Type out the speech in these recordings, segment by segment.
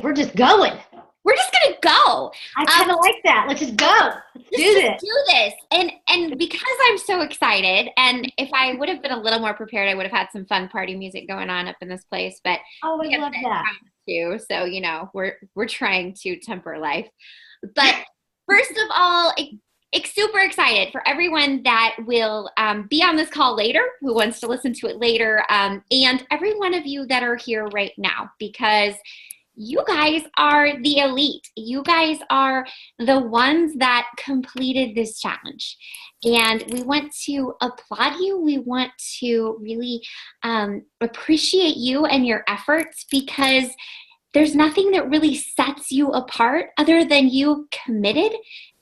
we're just going. We're just gonna go. I kind of like that. Let's just go. Let's do this. And because I'm so excited, and if I would have been a little more prepared, I would have had some fun party music going on up in this place. But I love that too. So we're trying to temper life. But first of all, super excited for everyone that will be on this call later, who wants to listen to it later, and every one of you that are here right now, because you guys are the elite. You guys are the ones that completed this challenge. And we want to applaud you. We want to really appreciate you and your efforts, because there's nothing that really sets you apart other than you committed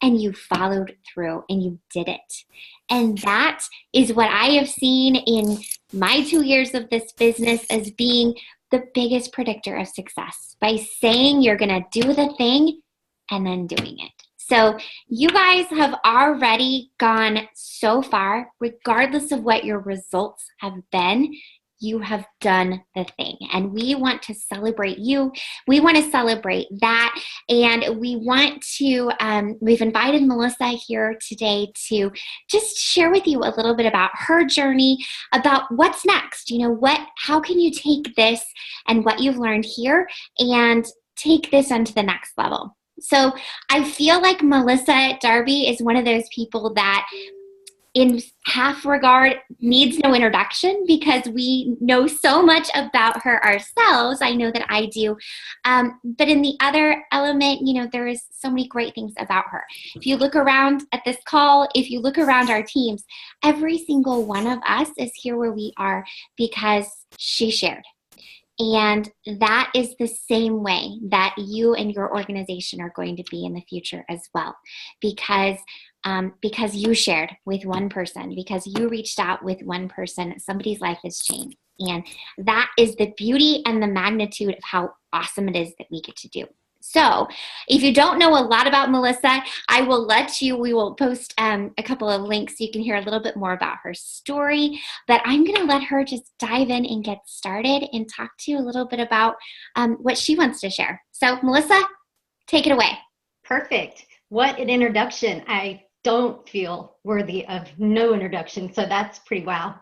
and you followed through and you did it. And that is what I have seen in my 2 years of this business as being the biggest predictor of success, by saying you're going to do the thing and then doing it. So you guys have already gone so far, regardless of what your results have been. You have done the thing, and we want to celebrate you. We want to celebrate that, and we want to, we've invited Melissa here today to just share with you a little bit about her journey, about what's next. How can you take this and what you've learned here and take this onto the next level? So I feel like Melissa Darby is one of those people that in half regard needs no introduction, because we know so much about her ourselves. I know that I do. But in the other element, there is so many great things about her. If you look around at this call, if you look around our teams, every single one of us is here where we are because she shared. And that is the same way that you and your organization are going to be in the future as well, because you shared with one person, because you reached out with one person, somebody's life has changed. And that is the beauty and the magnitude of how awesome it is that we get to do. So if you don't know a lot about Melissa, we will post a couple of links so you can hear a little bit more about her story, but I'm going to let her just dive in and get started and talk to you a little bit about what she wants to share. So Melissa, take it away. Perfect. What an introduction. I don't feel worthy of no introduction, so that's pretty wow.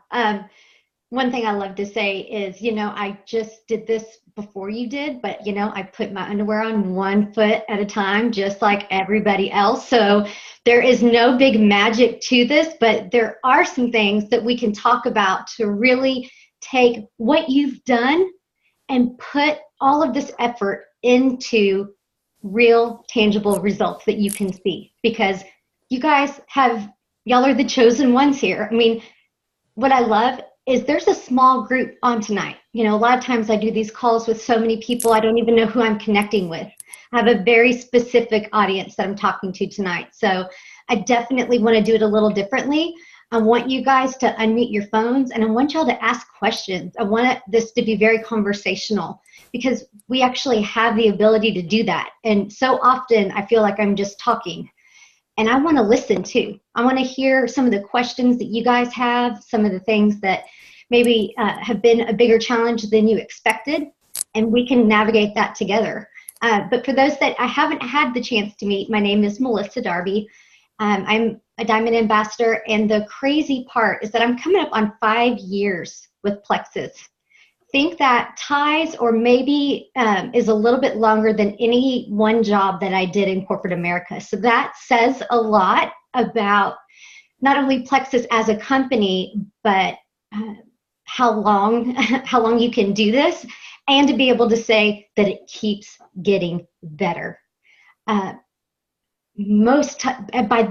One thing I love to say is, I just did this before you did, but, I put my underwear on 1 foot at a time, just like everybody else. So there is no big magic to this, but there are some things that we can talk about to really take what you've done and put all of this effort into real tangible results that you can see, because you guys y'all are the chosen ones here. I mean, what I love is there's a small group on tonight. A lot of times I do these calls with so many people, I don't even know who I'm connecting with. I have a very specific audience that I'm talking to tonight. So I definitely want to do it a little differently. I want you guys to unmute your phones, and I want y'all to ask questions. I want this to be very conversational, because we actually have the ability to do that. And so often I feel like I'm just talking. And I want to listen too. I want to hear some of the questions that you guys have, some of the things that maybe have been a bigger challenge than you expected, and we can navigate that together. But for those that I haven't had the chance to meet, my name is Melissa Darby. I'm a Diamond Ambassador, and the crazy part is that I'm coming up on 5 years with Plexus. Think that ties, or maybe is a little bit longer than any one job that I did in corporate America. So that says a lot about not only Plexus as a company, but how long you can do this, and to be able to say that it keeps getting better. By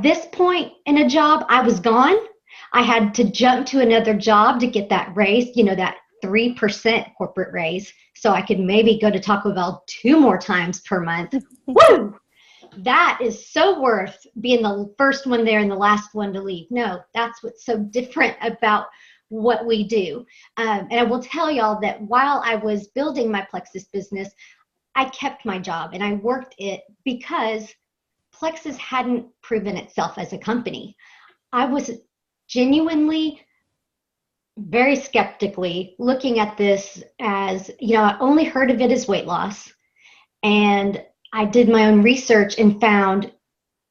this point in a job, I was gone. I had to jump to another job to get that raise, that 3% corporate raise, so I could maybe go to Taco Bell 2 more times per month. Woo! That is so worth being the first one there and the last one to leave. No, that's what's so different about what we do. And I will tell y'all that while I was building my Plexus business, I kept my job and I worked it because Plexus hadn't proven itself as a company. I was genuinely very skeptically looking at this as, I only heard of it as weight loss. And I did my own research and found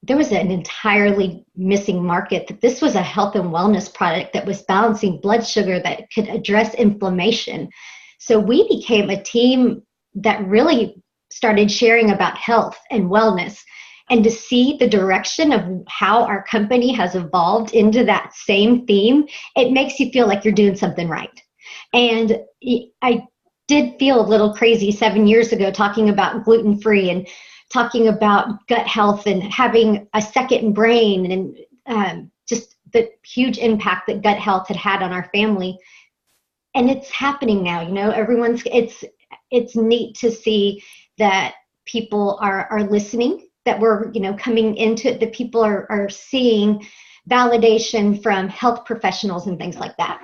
there was an entirely missing market, that this was a health and wellness product that was balancing blood sugar, that could address inflammation. So we became a team that really started sharing about health and wellness. And to see the direction of how our company has evolved into that same theme, it makes you feel like you're doing something right. And I did feel a little crazy 7 years ago talking about gluten-free and talking about gut health and having a second brain, and just the huge impact that gut health had on our family. And it's happening now. It's neat to see that people are listening, that we're coming into it, that people are seeing validation from health professionals and things like that.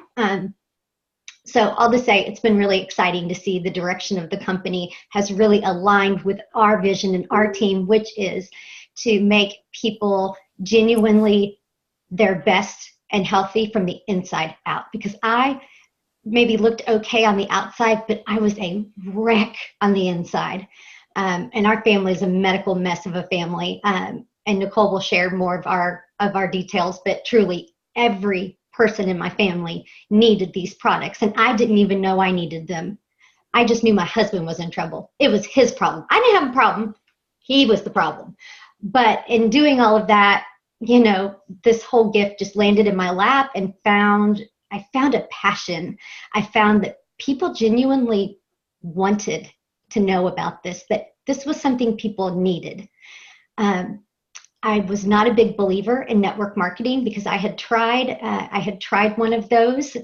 So I'll just say it's been really exciting to see the direction of the company has really aligned with our vision and our team, which is to make people genuinely their best and healthy from the inside out. Because I maybe looked okay on the outside, but I was a wreck on the inside. And our family is a medical mess of a family. And Nicole will share more of our details, but truly every person in my family needed these products, and I didn't even know I needed them. I just knew my husband was in trouble. It was his problem. I didn't have a problem. He was the problem. But in doing all of that, this whole gift just landed in my lap, and I found a passion. I found that people genuinely wanted to know about this, that this was something people needed. I was not a big believer in network marketing because I had tried one of those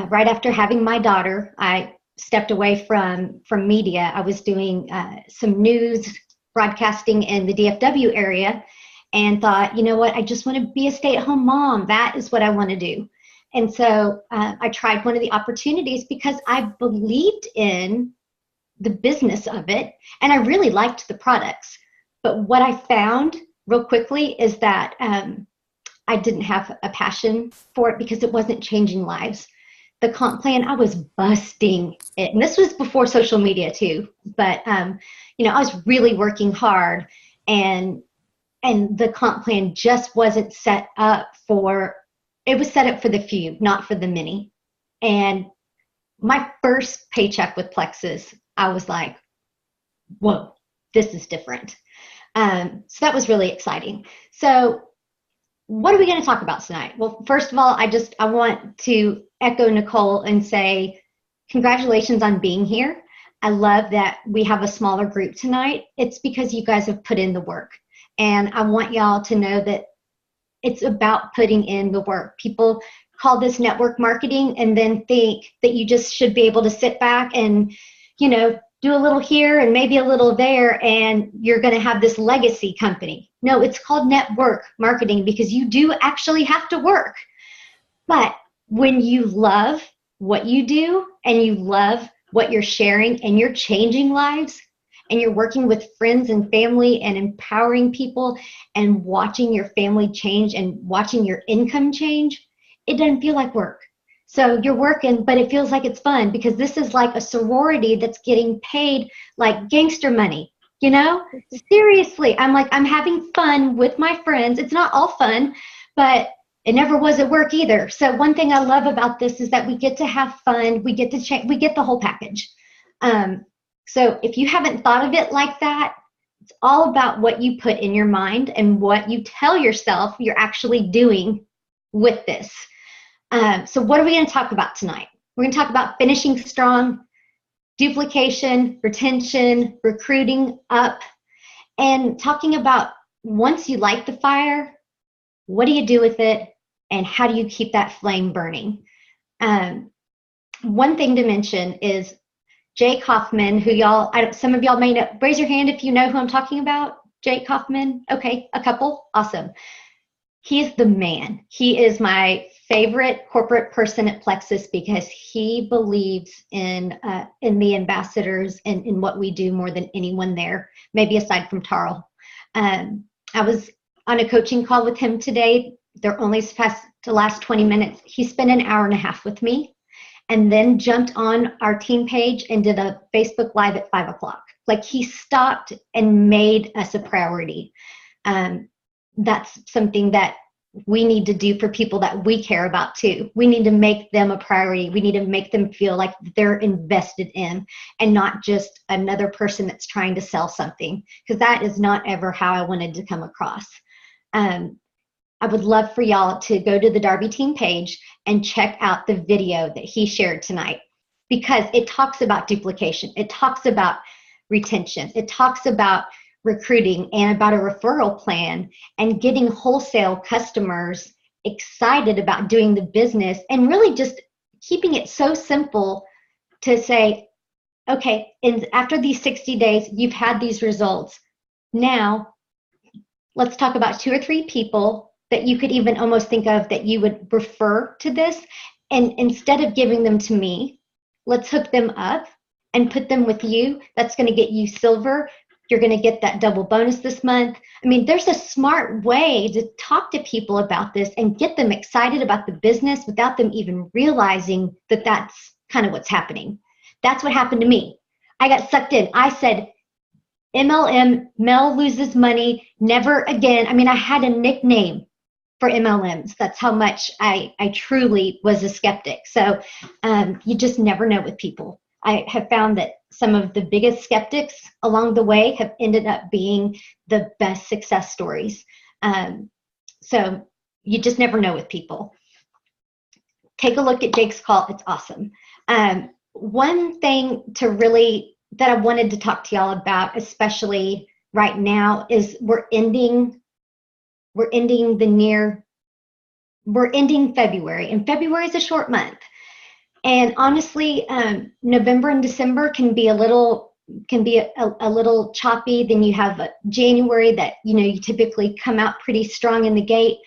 right after having my daughter. I stepped away from media. I was doing some news broadcasting in the DFW area, and thought, you know what, I just want to be a stay-at-home mom. That is what I want to do. And so I tried one of the opportunities because I believed in the business of it, and I really liked the products. But what I found real quickly is that I didn't have a passion for it because it wasn't changing lives. The comp plan, I was busting it. And this was before social media too. But, I was really working hard, and the comp plan just wasn't set up it was set up for the few, not for the many. And my first paycheck with Plexus, I was like, whoa, this is different. So that was really exciting. So what are we going to talk about tonight? Well, first of all, I want to echo Nicole and say congratulations on being here. I love that we have a smaller group tonight. It's because you guys have put in the work. And I want y'all to know that it's about putting in the work. People call this network marketing and then think that you just should be able to sit back and, do a little here and maybe a little there, and you're going to have this legacy company. No, it's called network marketing because you do actually have to work. But when you love what you do and you love what you're sharing and you're changing lives and you're working with friends and family and empowering people and watching your family change and watching your income change, it doesn't feel like work. So you're working, but it feels like it's fun because this is like a sorority that's getting paid like gangster money, Seriously, I'm having fun with my friends. It's not all fun, but it never was at work either. So one thing I love about this is that we get to have fun. We get to we get the whole package. So if you haven't thought of it like that, it's all about what you put in your mind and what you tell yourself you're actually doing with this. So what are we going to talk about tonight? We're going to talk about finishing strong, duplication, retention, recruiting up, and talking about once you light the fire, what do you do with it, and how do you keep that flame burning? One thing to mention is Jake Hoffman, who some of y'all may know. Raise your hand if you know who I'm talking about. Jake Hoffman. Okay, a couple. Awesome. He is the man. He is my favorite corporate person at Plexus because he believes in the ambassadors and in what we do more than anyone there, maybe aside from Tarl. I was on a coaching call with him today. They're only supposed to last 20 minutes. He spent an hour and a half with me and then jumped on our team page and did a Facebook Live at 5 o'clock. Like he stopped and made us a priority. That's something that we need to do for people that we care about too. We need to make them a priority. We need to make them feel like they're invested in and not just another person that's trying to sell something, because that is not ever how I wanted to come across. I would love for y'all to go to the Darby team page and check out the video that he shared tonight, because it talks about duplication. It talks about retention. It talks about recruiting and about a referral plan and getting wholesale customers excited about doing the business, and really just keeping it so simple to say, okay, and after these 60 days, you've had these results. Now, let's talk about 2 or 3 people that you could even almost think of that you would refer to this. And instead of giving them to me, let's hook them up and put them with you. That's going to get you silver. You're going to get that double bonus this month. I mean, there's a smart way to talk to people about this and get them excited about the business without them even realizing that that's kind of what's happening. That's what happened to me. I got sucked in. I said, MLM, Mel loses money, never again. I mean, I had a nickname for MLMs. That's how much I truly was a skeptic. So you just never know with people. I have found that some of the biggest skeptics along the way have ended up being the best success stories. So you just never know with people. Take a look at Jake's call. It's awesome. One thing that I wanted to talk to y'all about, especially right now, is we're ending February, and February is a short month. And honestly, November and December can be a little choppy. Then you have January that, you typically come out pretty strong in the gate.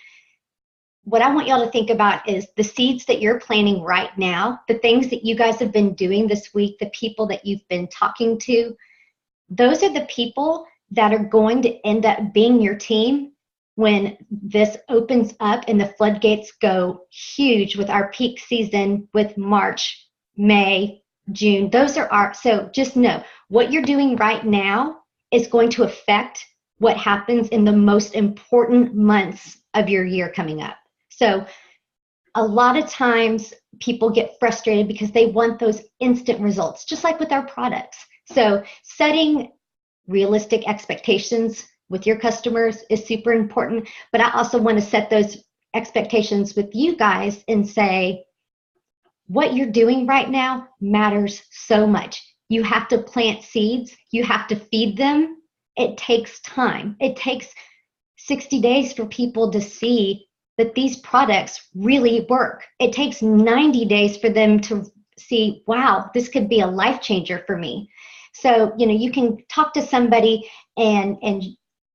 What I want y'all to think about is the seeds that you're planting right now, the things that you guys have been doing this week, the people that you've been talking to. Those are the people that are going to end up being your team when this opens up and the floodgates go huge with our peak season with March, May, June. So just know what you're doing right now is going to affect what happens in the most important months of your year coming up. So a lot of times people get frustrated because they want those instant results, just like with our products. So setting realistic expectations with your customers is super important, but I also want to set those expectations with you guys and say, what you're doing right now matters so much. You have to plant seeds. You have to feed them. It takes time. It takes 60 days for people to see that these products really work. It takes 90 days for them to see, wow, this could be a life changer for me. So, you can talk to somebody and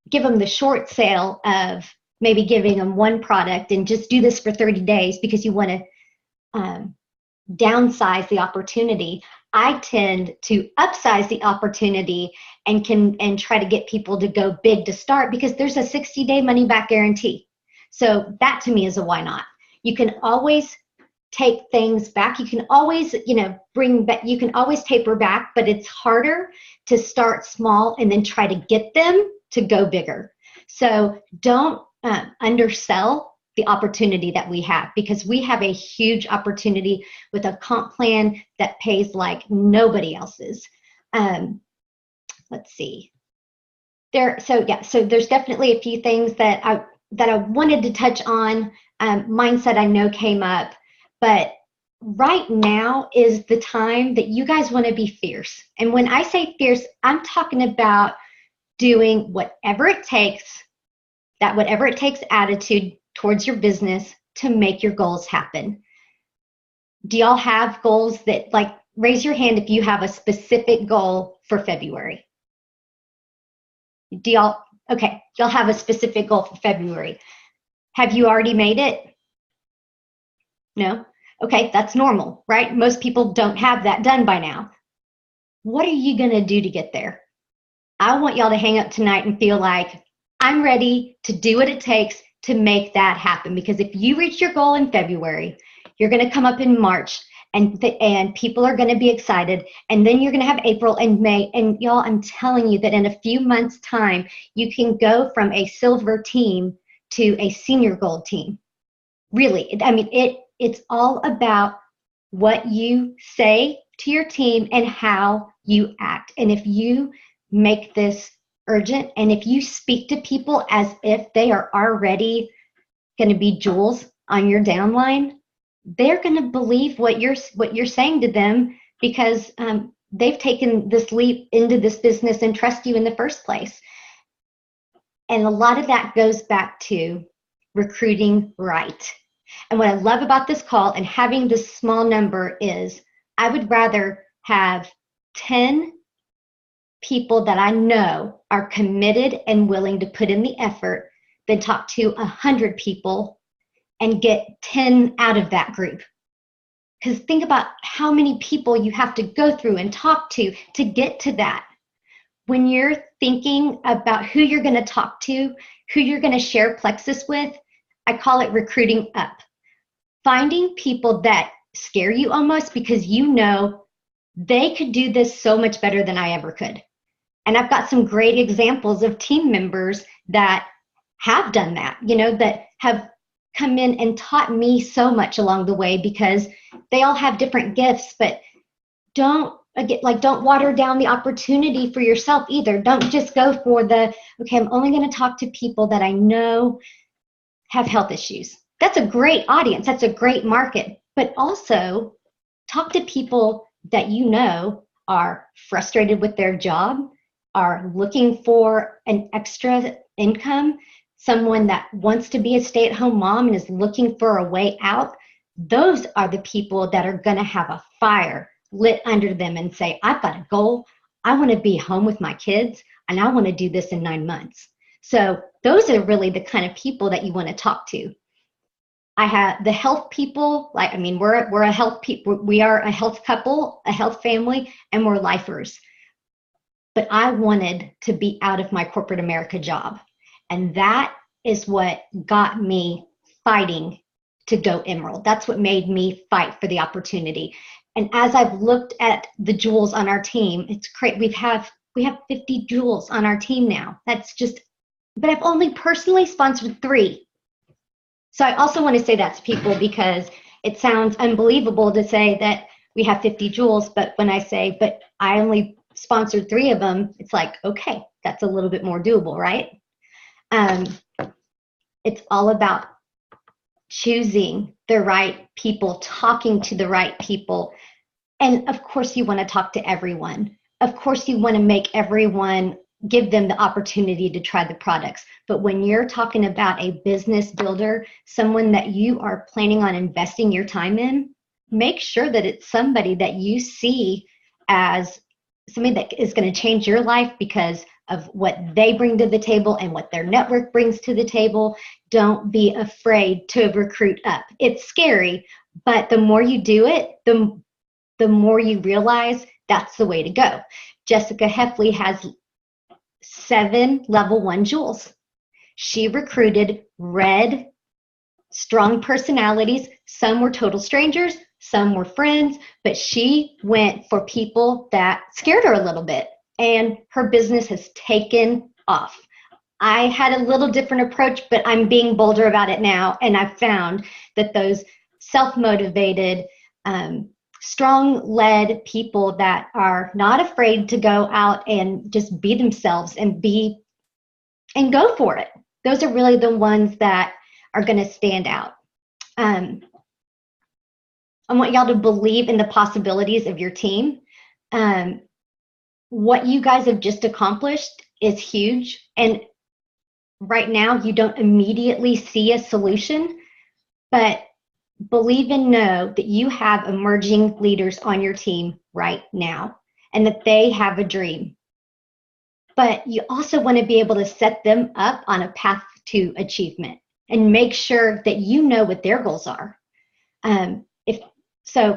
give them the short sale of maybe giving them one product and just do this for 30 days because you want to downsize the opportunity. I tend to upsize the opportunity and try to get people to go big to start, because there's a 60-day money back guarantee. So that to me is a why not. You can always take things back. You can always, bring back, you can always taper back, but it's harder to start small and then try to get them to go bigger. So don't undersell the opportunity that we have, because we have a huge opportunity with a comp plan that pays like nobody else's. Let's see. So there's definitely a few things that I wanted to touch on. Mindset I know came up, but right now is the time that you guys want to be fierce. And when I say fierce, I'm talking about doing whatever it takes attitude towards your business to make your goals happen. Do y'all have goals that, like, raise your hand if you have a specific goal for February? Y'all have a specific goal for February. Have you already made it? No? Okay, that's normal, right? Most people don't have that done by now. What are you going to do to get there? I want y'all to hang up tonight and feel like, I'm ready to do what it takes to make that happen. Because if you reach your goal in February, you're going to come up in March and people are going to be excited. And then you're going to have April and May. And y'all, I'm telling you that in a few months' time, you can go from a silver team to a senior gold team. Really, I mean, it's all about what you say to your team and how you act. And if you make this urgent, and if you speak to people as if they are already going to be jewels on your downline, they're going to believe what you're saying to them, because they've taken this leap into this business and trust you in the first place. And a lot of that goes back to recruiting right. And what I love about this call and having this small number is, I would rather have 10 people that I know are committed and willing to put in the effort than talk to 100 people and get 10 out of that group. Because think about how many people you have to go through and talk to get to that. When you're thinking about who you're going to talk to, who you're going to share Plexus with, I call it recruiting up. Finding people that scare you almost, because you know they could do this so much better than I ever could. And I've got some great examples of team members that have done that, that have come in and taught me so much along the way, because they all have different gifts. But don't water down the opportunity for yourself either. Don't just go for okay, I'm only going to talk to people that I know have health issues. That's a great audience. That's a great market. But also talk to people that you know are frustrated with their job, are looking for an extra income, someone that wants to be a stay-at-home mom and is looking for a way out. Those are the people that are going to have a fire lit under them and say, I've got a goal. I want to be home with my kids, and I want to do this in 9 months. So those are really the kind of people that you want to talk to. I have the health people, we're a health people, we are a health couple, a health family, and we're lifers. But I wanted to be out of my corporate America job. And that is what got me fighting to go Emerald. That's what made me fight for the opportunity. And as I've looked at the jewels on our team, it's great. We have 50 jewels on our team now. But I've only personally sponsored 3. So I also want to say that to people, because it sounds unbelievable to say that we have 50 jewels, but when I say, but I only sponsored 3 of them, it's like, okay, that's a little bit more doable, right? It's all about choosing the right people, talking to the right people. And of course, you want to talk to everyone. Of course, you want to make everyone, give them the opportunity to try the products. But when you're talking about a business builder, someone that you are planning on investing your time in, make sure that it's somebody that you see as somebody that is going to change your life because of what they bring to the table and what their network brings to the table. Don't be afraid to recruit up. It's scary, but the more you do it, the more you realize that's the way to go. Jessica Heffley has 7 level 1 jewels. She recruited red, strong personalities. Some were total strangers, some were friends, but she went for people that scared her a little bit, and her business has taken off. I had a little different approach, but I'm being bolder about it now, and I've found that those self-motivated, strong-led people that are not afraid to go out and just be themselves and go for it. Those are really the ones that are going to stand out. I want y'all to believe in the possibilities of your team. What you guys have just accomplished is huge. And right now, you don't immediately see a solution, but believe and know that you have emerging leaders on your team right now and that they have a dream. But you also want to be able to set them up on a path to achievement and make sure that you know what their goals are.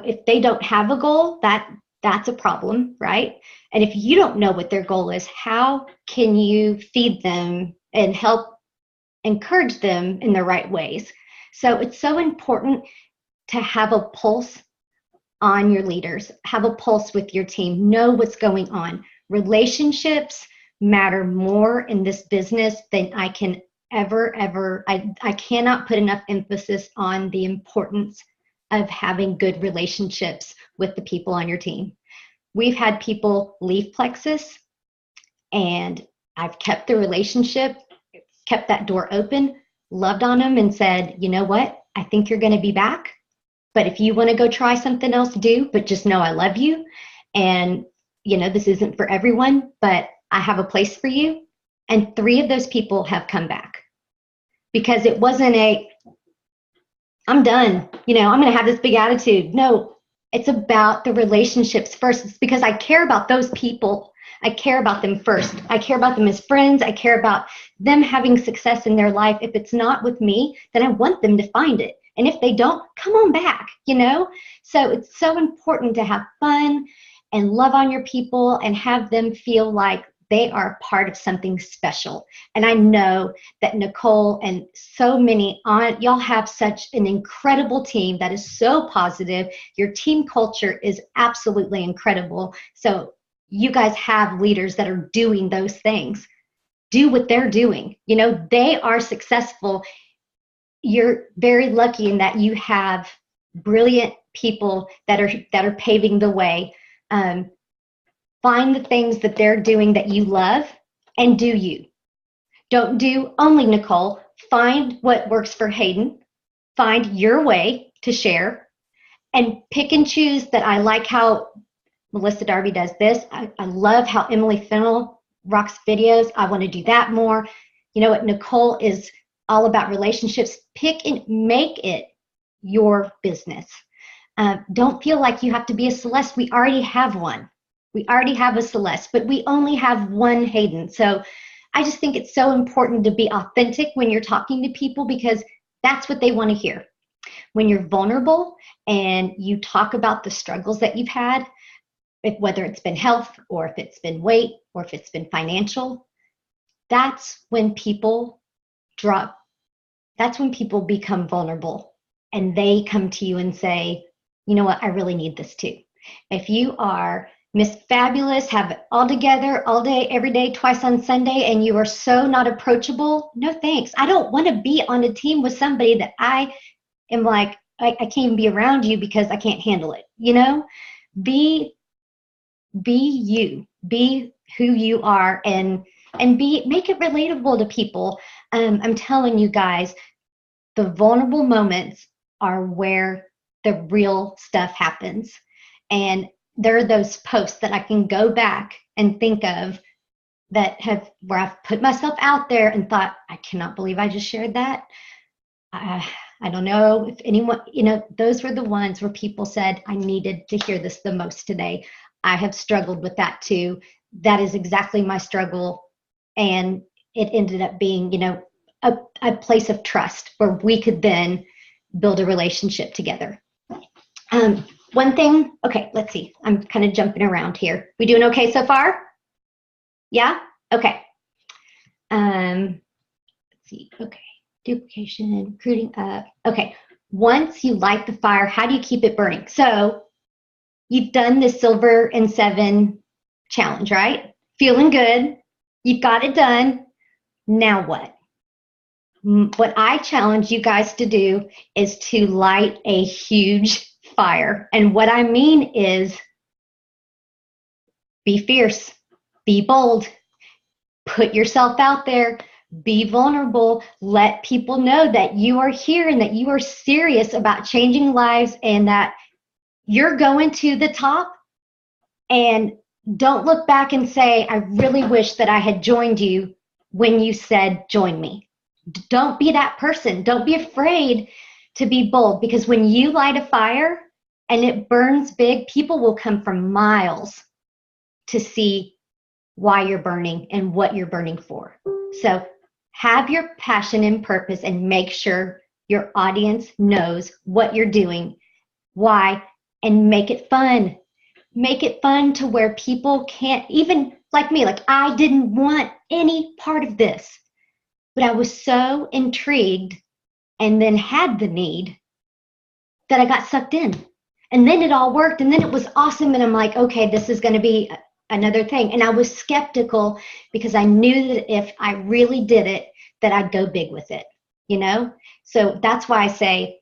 If they don't have a goal, that's a problem, right? And if you don't know what their goal is, how can you feed them and help encourage them in the right ways? So it's so important to have a pulse on your leaders, have a pulse with your team, know what's going on. Relationships matter more in this business than I can ever. I cannot put enough emphasis on the importance of having good relationships with the people on your team. We've had people leave Plexus, and I've kept the relationship, kept that door open, loved on them, and said, you know what? I think you're going to be back. But if you want to go try something else, do. But just know I love you. And, this isn't for everyone, but I have a place for you. And 3 of those people have come back because it wasn't I'm done. I'm going to have this big attitude. No, it's about the relationships first. It's because I care about those people. I care about them first. I care about them as friends. I care about them having success in their life. If it's not with me, then I want them to find it. And if they don't, come on back, So it's so important to have fun and love on your people and have them feel like they are part of something special. And I know that Nicole and so many y'all have such an incredible team that is so positive. Your team culture is absolutely incredible. So you guys have leaders that are doing those things. Do what they're doing. They are successful. You're very lucky in that you have brilliant people that are paving the way. Find the things that they're doing that you love and do you. Don't do only Nicole. Find what works for Hayden. Find your way to share and pick and choose that. I like how Melissa Darby does this. I love how Emily Fennell rocks videos. I want to do that more. You know what? Nicole is all about relationships. Pick and make it your business. Don't feel like you have to be a Celeste. We already have one. We already have a Celeste, but we only have one Hayden. So I just think it's so important to be authentic when you're talking to people because that's what they want to hear. When you're vulnerable and you talk about the struggles that you've had, whether it's been health or if it's been weight or if it's been financial, that's when people drop. That's when people become vulnerable and they come to you and say, you know what, I really need this too. If you are Miss Fabulous, have it all together, all day, every day, twice on Sunday, and you are so not approachable, no thanks. I don't want to be on a team with somebody that I am like, I can't even be around you because I can't handle it. Be you, be who you are, and make it relatable to people. I'm telling you guys, the vulnerable moments are where the real stuff happens. And there are those posts that I can go back and think of where I've put myself out there and thought, I cannot believe I just shared that. I don't know if anyone, those were the ones where people said, I needed to hear this the most today. I have struggled with that too. That is exactly my struggle. And it ended up being, a place of trust where we could then build a relationship together. One thing, okay, let's see. I'm kind of jumping around here. We doing okay so far? Yeah? Okay. Let's see. Okay. Duplication, recruiting up. Okay. Once you light the fire, how do you keep it burning? So you've done the Silver and 7 challenge, right? Feeling good. You've got it done. Now what? What I challenge you guys to do is to light a huge fire. And what I mean is be fierce, be bold, put yourself out there, be vulnerable, let people know that you are here and that you are serious about changing lives and that you're going to the top. And don't look back and say, I really wish that I had joined you when you said, join me. Don't be that person. Don't be afraid to be bold, because when you light a fire and it burns big, people will come from miles to see why you're burning and what you're burning for. So have your passion and purpose and make sure your audience knows what you're doing, why, and make it fun. Make it fun to where people can't, even like me, like I didn't want any part of this, but I was so intrigued and then had the need that I got sucked in. And then it all worked, and then it was awesome. And I'm like, okay, this is going to be another thing. And I was skeptical because I knew that if I really did it, that I'd go big with it, you know? So that's why I say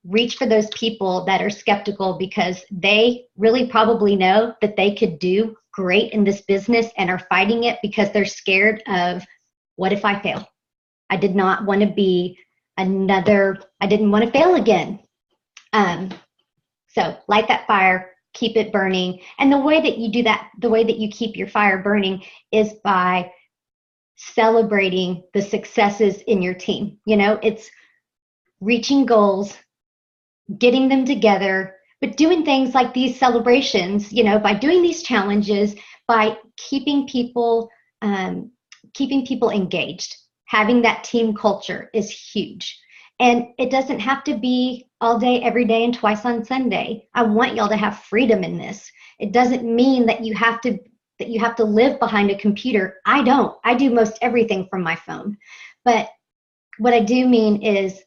reach for those people that are skeptical, because they really probably know that they could do great in this business and are fighting it because they're scared of, what if I fail? I did not want to be I didn't want to fail again. So light that fire, keep it burning. And the way that you do that, the way that you keep your fire burning, is by celebrating the successes in your team. You know, it's reaching goals, getting them together, but doing things like these celebrations, you know, by doing these challenges, by keeping people engaged. Having that team culture is huge. And it doesn't have to be all day, every day, and twice on Sunday. I want y'all to have freedom in this. It doesn't mean that you have to live behind a computer. I don't. I do most everything from my phone. But what I do mean is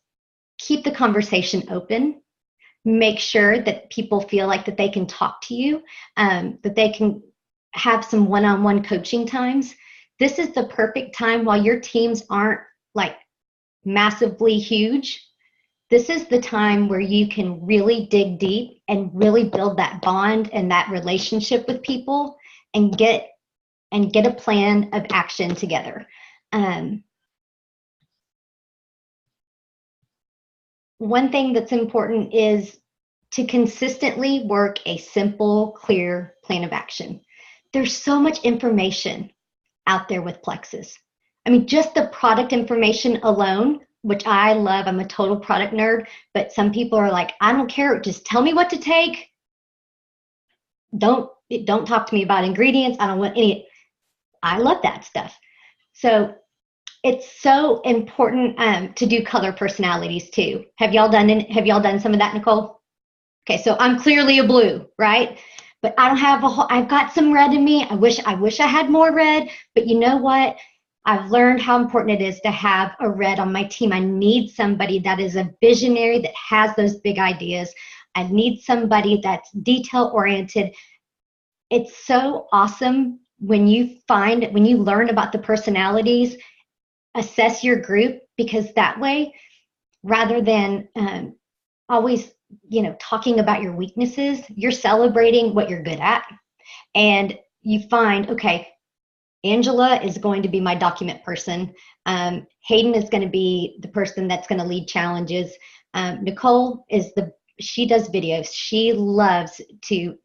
keep the conversation open. Make sure that people feel like that they can talk to you, that they can have some one-on-one coaching times. This is the perfect time, while your teams aren't like massively huge. This is the time where you can really dig deep and really build that bond and that relationship with people, and get a plan of action together. One thing that's important is to consistently work a simple, clear plan of action. There's so much information out there with Plexus. I mean, just the product information alone, which I love. I'm a total product nerd, but some people are like, I don't care, just tell me what to take. Don't talk to me about ingredients. I don't want any. I love that stuff. So it's so important to do color personalities too. Have y'all done some of that, Nicole? Okay, so I'm clearly a blue, right? But I don't have I've got some red in me. I wish I had more red, but you know what? I've learned how important it is to have a red on my team. I need somebody that is a visionary, that has those big ideas. I need somebody that's detail oriented. It's so awesome when you learn about the personalities, assess your group, because that way, rather than always, talking about your weaknesses, you're celebrating what you're good at. And you find, okay, Angela is going to be my document person. Hayden is going to be the person that's going to lead challenges. Nicole she does videos. She loves to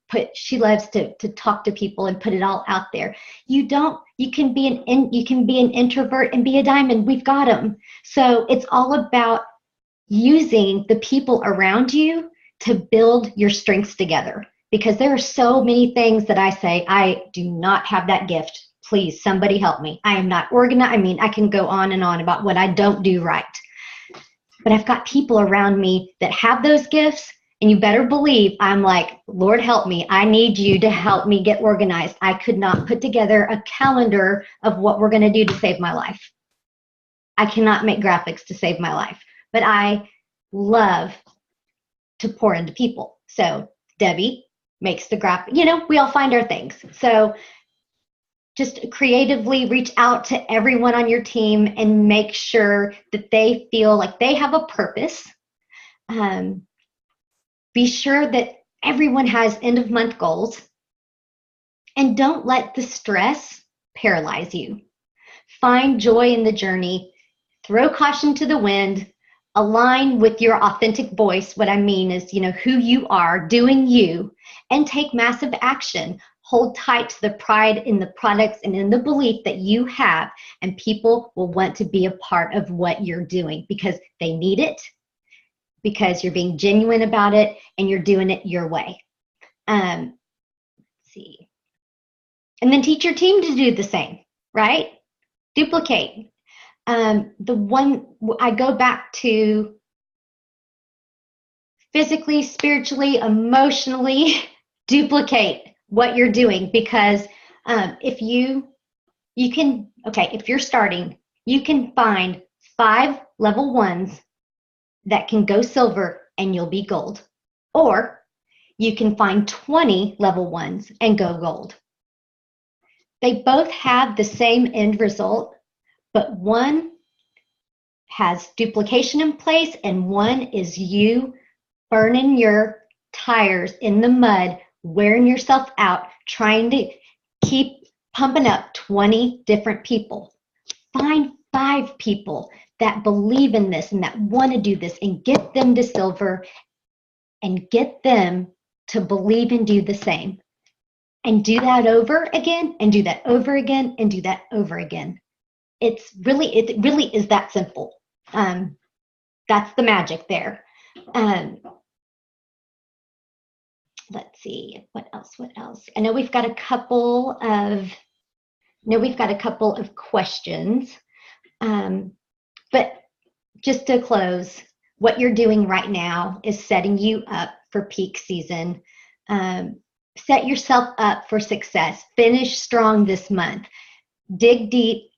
talk to people and put it all out there. You can be an introvert and be a diamond. We've got them. So it's all about using the people around you to build your strengths together, because there are so many things that I say, I do not have that gift. Please, somebody help me. I am not organized. I mean, I can go on and on about what I don't do right. But I've got people around me that have those gifts, and you better believe I'm like, Lord, help me. I need you to help me get organized. I could not put together a calendar of what we're going to do to save my life. I cannot make graphics to save my life, but I love to pour into people. So Debbie makes the graphic, we all find our things. So just creatively reach out to everyone on your team and make sure that they feel like they have a purpose. Be sure that everyone has end of month goals, and don't let the stress paralyze you. Find joy in the journey, throw caution to the wind, align with your authentic voice. What I mean is, who you are, doing you, and take massive action. Hold tight to the pride in the products and in the belief that you have, and people will want to be a part of what you're doing because they need it, because you're being genuine about it, and you're doing it your way. Let's see. And then teach your team to do the same, right? Duplicate. The one I go back to physically, spiritually, emotionally, duplicate what you're doing, because if you're starting, you can find 5 level 1s that can go silver and you'll be gold. Or you can find 20 level ones and go gold. They both have the same end result, but one has duplication in place and one is you burning your tires in the mud, wearing yourself out, trying to keep pumping up 20 different people. Find 5 people that believe in this and that want to do this and get them to silver and get them to believe and do the same. And do that over again and do that over again and do that over again. It really is that simple. That's the magic there. Let's see, what else? I know we've got a couple of questions. But just to close, what you're doing right now is setting you up for peak season. Set yourself up for success. Finish strong this month. Dig deep.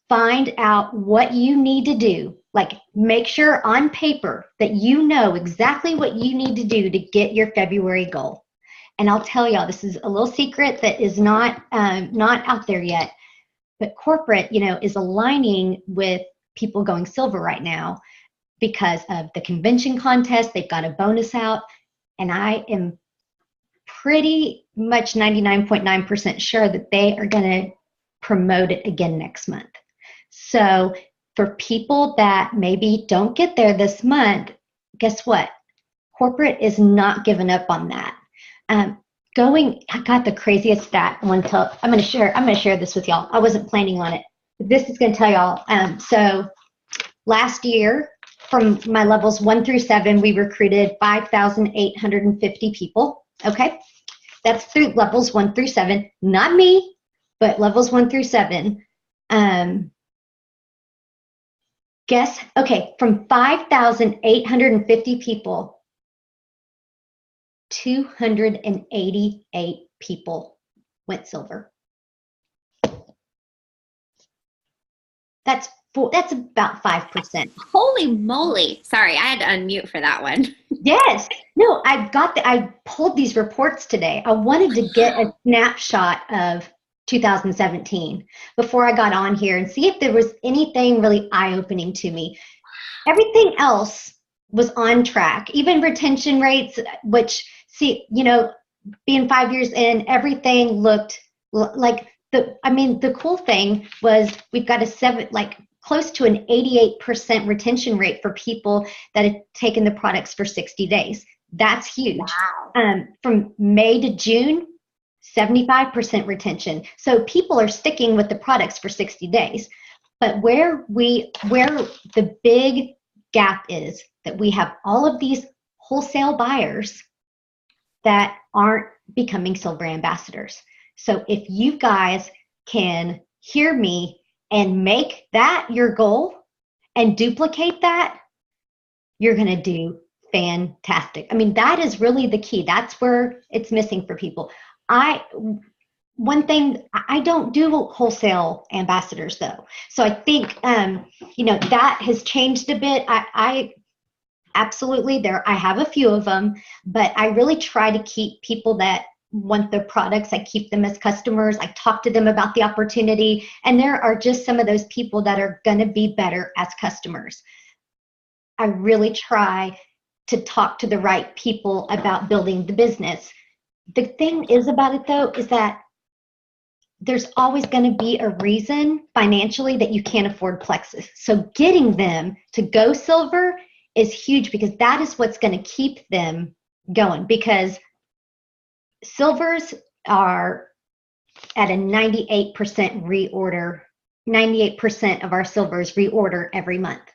Find out what you need to do. Like, make sure on paper that you know exactly what you need to do to get your February goal. And I'll tell y'all, this is a little secret that is not out there yet. But corporate, is aligning with people going silver right now because of the convention contest. They've got a bonus out, and I am pretty much 99.9% sure that they are going to promote it again next month. So for people that maybe don't get there this month, guess what? Corporate is not giving up on that. I got the craziest stat. I'm going to share this with y'all. I wasn't planning on it, but this is going to tell y'all. So last year, from my levels 1 through 7, we recruited 5,850 people. Okay, that's through levels 1 through 7. Not me, but levels 1 through 7. From 5,850 people, 288 people went silver. That's about 5%. Holy moly. Sorry, I had to unmute for that one. Yes. No, I pulled these reports today. I wanted to get a snapshot of 2017 before I got on here and see if there was anything really eye-opening to me. Everything else was on track, even retention rates, which, being 5 years in, everything looked like the cool thing was we've got close to an 88% retention rate for people that have taken the products for 60 days. That's huge. Wow. From May to June, 75% retention. So people are sticking with the products for 60 days. But where the big gap is that we have all of these wholesale buyers that aren't becoming silver ambassadors. So if you guys can hear me and make that your goal and duplicate that, you're going to do fantastic. I mean, that is really the key. That's where it's missing for people. One thing, I don't do wholesale ambassadors though. So I think, that has changed a bit. I absolutely I have a few of them, but I really try to keep people that want the products. I keep them as customers. I talk to them about the opportunity. And there are just some of those people that are going to be better as customers. I really try to talk to the right people about building the business. The thing is about it though, is that there's always going to be a reason financially that you can't afford Plexus. So getting them to go silver is huge, because that is what's going to keep them going, because silvers are at a 98% reorder. 98% of our silvers reorder every month.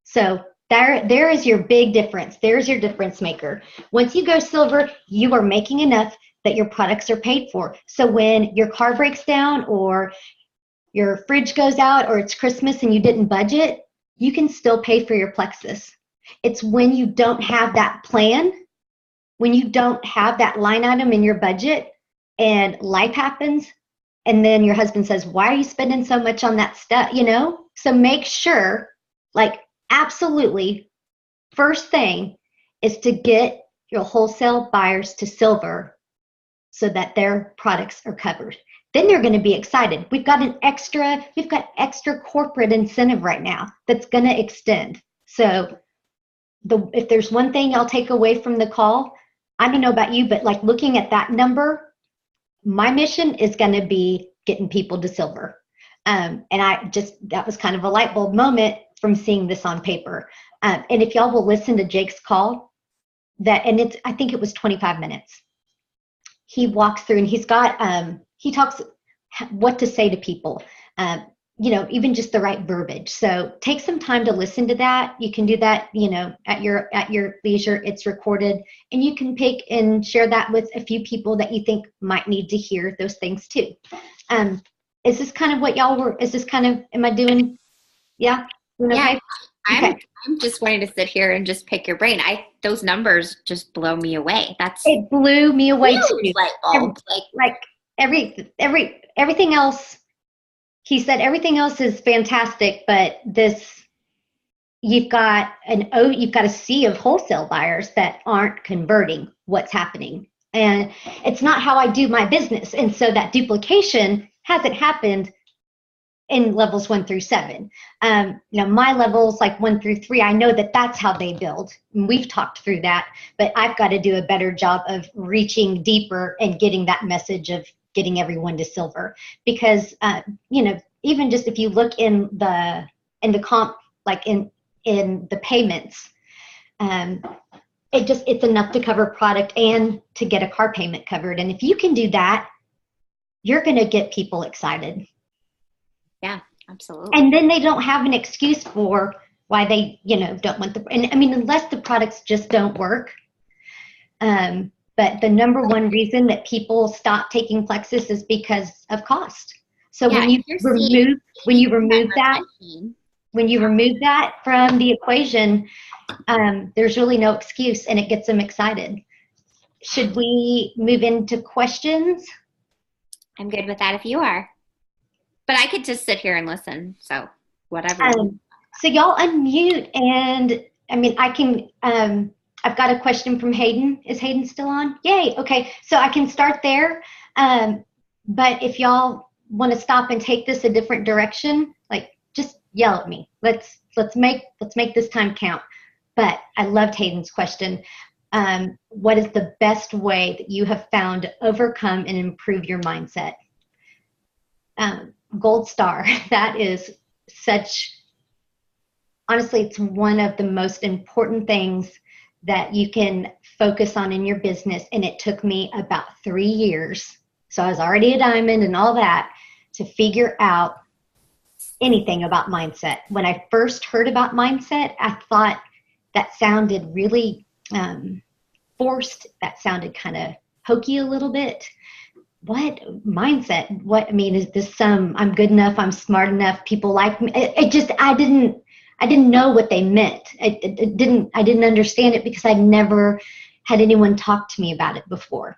So there is your big difference. There's your difference maker. Once you go silver, you are making enough that your products are paid for. So when your car breaks down or your fridge goes out or it's Christmas and you didn't budget, you can still pay for your Plexus. It's when you don't have that plan, when you don't have that line item in your budget and life happens, and then your husband says, why are you spending so much on that stuff? So make sure, absolutely, first thing is to get your wholesale buyers to silver so that their products are covered. Then they're going to be excited. We've got extra corporate incentive right now that's going to extend. So if there's one thing I'll take away from the call, I don't know about you, but like looking at that number, my mission is going to be getting people to silver. And that was kind of a light bulb moment from seeing this on paper. And if y'all will listen to Jake's call, I think it was 25 minutes. He walks through and he talks what to say to people, even just the right verbiage. So take some time to listen to that. You can do that, at your leisure. It's recorded, and you can pick and share that with a few people that you think might need to hear those things too. Is this kind of what am I doing? Yeah. Yeah. Okay? I'm just wanting to sit here and just pick your brain. Those numbers just blow me away. It blew me away too. Light bulb. Everything else. He said everything else is fantastic, but you've got a sea of wholesale buyers that aren't converting. What's happening? And it's not how I do my business. And so that duplication hasn't happened in levels 1 through 7. My levels like 1 through 3, I know that that's how they build. And we've talked through that, but I've got to do a better job of reaching deeper and getting that message of getting everyone to silver. Because, even just if you look in the comp, like in the payments, it's enough to cover product and to get a car payment covered. And if you can do that, you're going to get people excited. Yeah, absolutely. And then they don't have an excuse for why they, don't want unless the products just don't work. But the number one reason that people stop taking Plexus is because of cost. So when you remove that from the equation, there's really no excuse, and it gets them excited. Should we move into questions? I'm good with that if you are. But I could just sit here and listen. So whatever. So y'all unmute, and I can. I've got a question from Hayden. Is Hayden still on? Yay. Okay. So I can start there. But if y'all want to stop and take this a different direction, like just yell at me. Let's make this time count. But I loved Hayden's question. What is the best way that you have found to overcome and improve your mindset? Gold star. That is honestly, it's one of the most important things that you can focus on in your business. And it took me about 3 years. So I was already a diamond and all that to figure out anything about mindset. When I first heard about mindset, I thought that sounded really forced. That sounded kind of hokey a little bit. What mindset? Is this I'm good enough, I'm smart enough, people like me? I didn't know what they meant. I didn't understand it because I'd never had anyone talk to me about it before.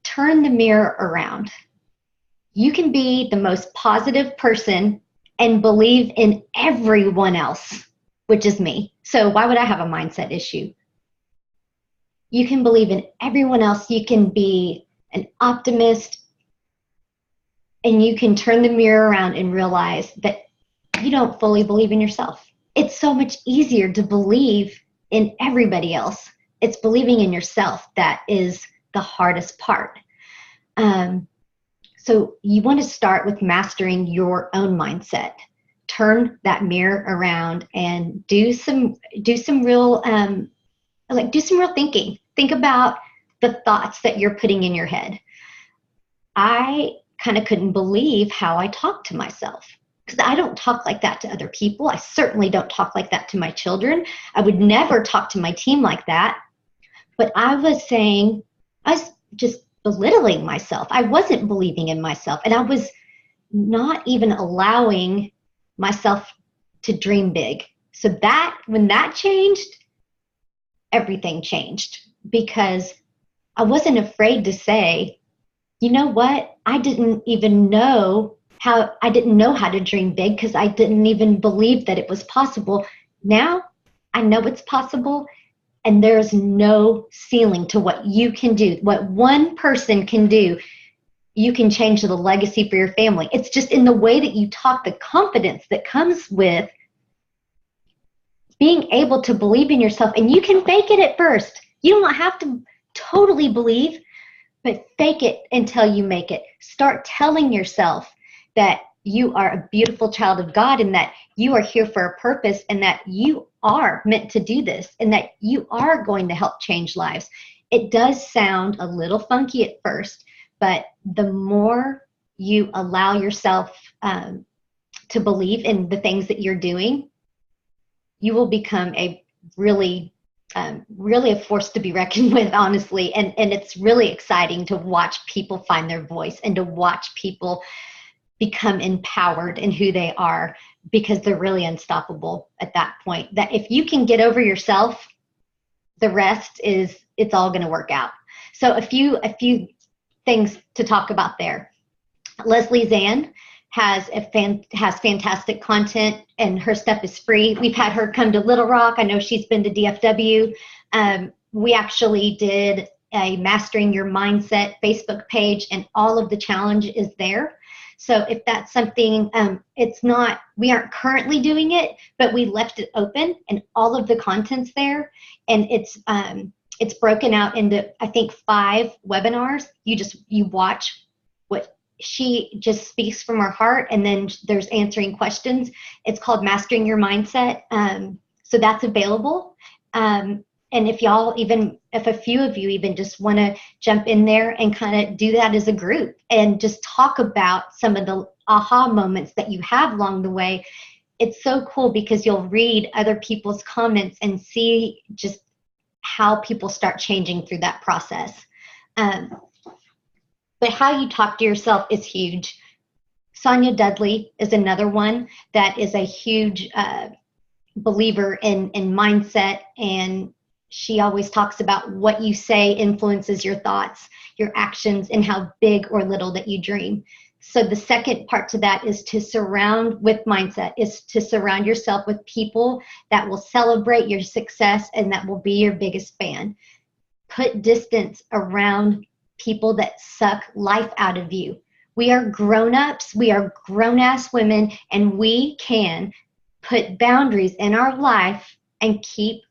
Turn the mirror around. You can be the most positive person and believe in everyone else, which is me. So why would I have a mindset issue? You can believe in everyone else. You can be an optimist, and you can turn the mirror around and realize that you don't fully believe in yourself. It's so much easier to believe in everybody else. It's believing in yourself that is the hardest part. So you want to start with mastering your own mindset. Turn that mirror around and do some real thinking. Think about the thoughts that you're putting in your head. I kind of couldn't believe how I talk to myself, because I don't talk like that to other people. I certainly don't talk like that to my children. I would never talk to my team like that. But I was just belittling myself. I wasn't believing in myself, and I was not even allowing myself to dream big. So when that changed, everything changed, because I wasn't afraid to say, you know what? I didn't know how to dream big because I didn't even believe that it was possible. Now I know it's possible, And there's no ceiling to what you can do. What one person can do, you can change the legacy for your family. It's just in the way that you talk, the confidence that comes with being able to believe in yourself. And you can fake it at first. You don't have to totally believe, but fake it until you make it. Start telling yourself that you are a beautiful child of God and that you are here for a purpose and that you are meant to do this and that you are going to help change lives. It does sound a little funky at first, but the more you allow yourself to believe in the things that you're doing, you will become a really a force to be reckoned with, honestly. And it's really exciting to watch people find their voice and to watch people become empowered in who they are, because they're really unstoppable at that point. That if you can get over yourself, the rest is, it's all going to work out. So a few things to talk about there. Leslie Zann has fantastic content, and her stuff is free. We've had her come to Little Rock. I know she's been to DFW. We actually did a Mastering Your Mindset Facebook page, and all of the challenge is there. So if that's something, we aren't currently doing it, but we left it open and all of the content's there. And it's broken out into, I think, 5 webinars. You watch what she just speaks from her heart, and then there's answering questions. It's called Mastering Your Mindset. So that's available. And if a few of you even just want to jump in there and kind of do that as a group and just talk about some of the aha moments that you have along the way, it's so cool because you'll read other people's comments and see just how people start changing through that process. But how you talk to yourself is huge. Sonia Dudley is another one that is a huge believer in mindset, and she always talks about what you say influences your thoughts, your actions, and how big or little that you dream. So the second part to that is to surround yourself with people that will celebrate your success and that will be your biggest fan. Put distance around people that suck life out of you. We are grown-ups, we are grown-ass women, and we can put boundaries in our life and keep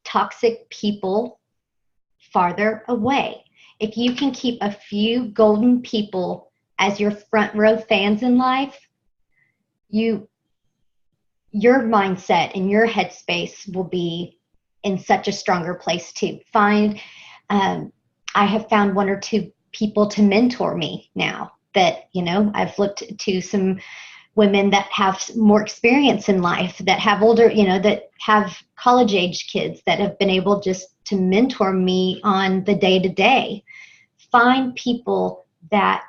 toxic people farther away. If you can keep a few golden people as your front row fans in life, your mindset and your headspace will be in such a stronger place too. I have found 1 or 2 people to mentor me now that, I've looked to some women that have more experience in life, that have older, that have college age kids that have been able just to mentor me on the day to day. Find people that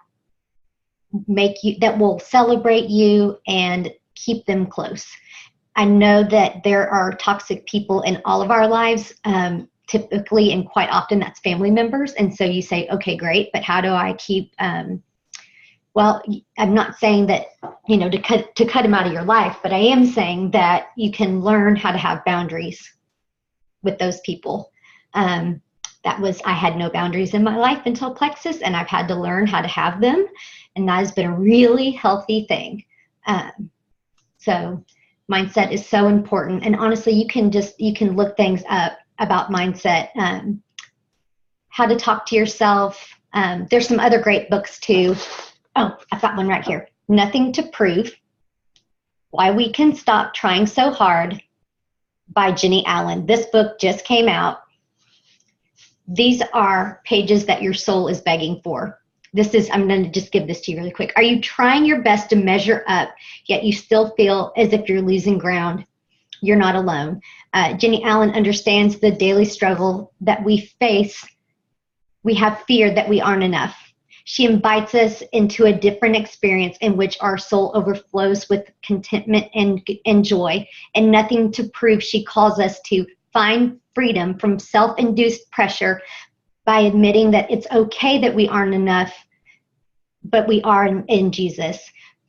that will celebrate you and keep them close. I know that there are toxic people in all of our lives, typically and quite often that's family members. And so you say, okay, great, but how do I keep, well, I'm not saying that, to cut them out of your life, but I am saying that you can learn how to have boundaries with those people. I had no boundaries in my life until Plexus, and I've had to learn how to have them. And that has been a really healthy thing. So mindset is so important. And honestly, you can look things up about mindset, how to talk to yourself. There's some other great books too. Oh, I've got one right here. Nothing to Prove, Why We Can Stop Trying So Hard by Jenny Allen. This book just came out. These are pages that your soul is begging for. I'm going to just give this to you really quick. Are you trying your best to measure up, yet you still feel as if you're losing ground? You're not alone. Jenny Allen understands the daily struggle that we face. We have fear that we aren't enough. She invites us into a different experience in which our soul overflows with contentment and joy. And Nothing to Prove, she calls us to find freedom from self-induced pressure by admitting that it's okay that we aren't enough, but we are in Jesus.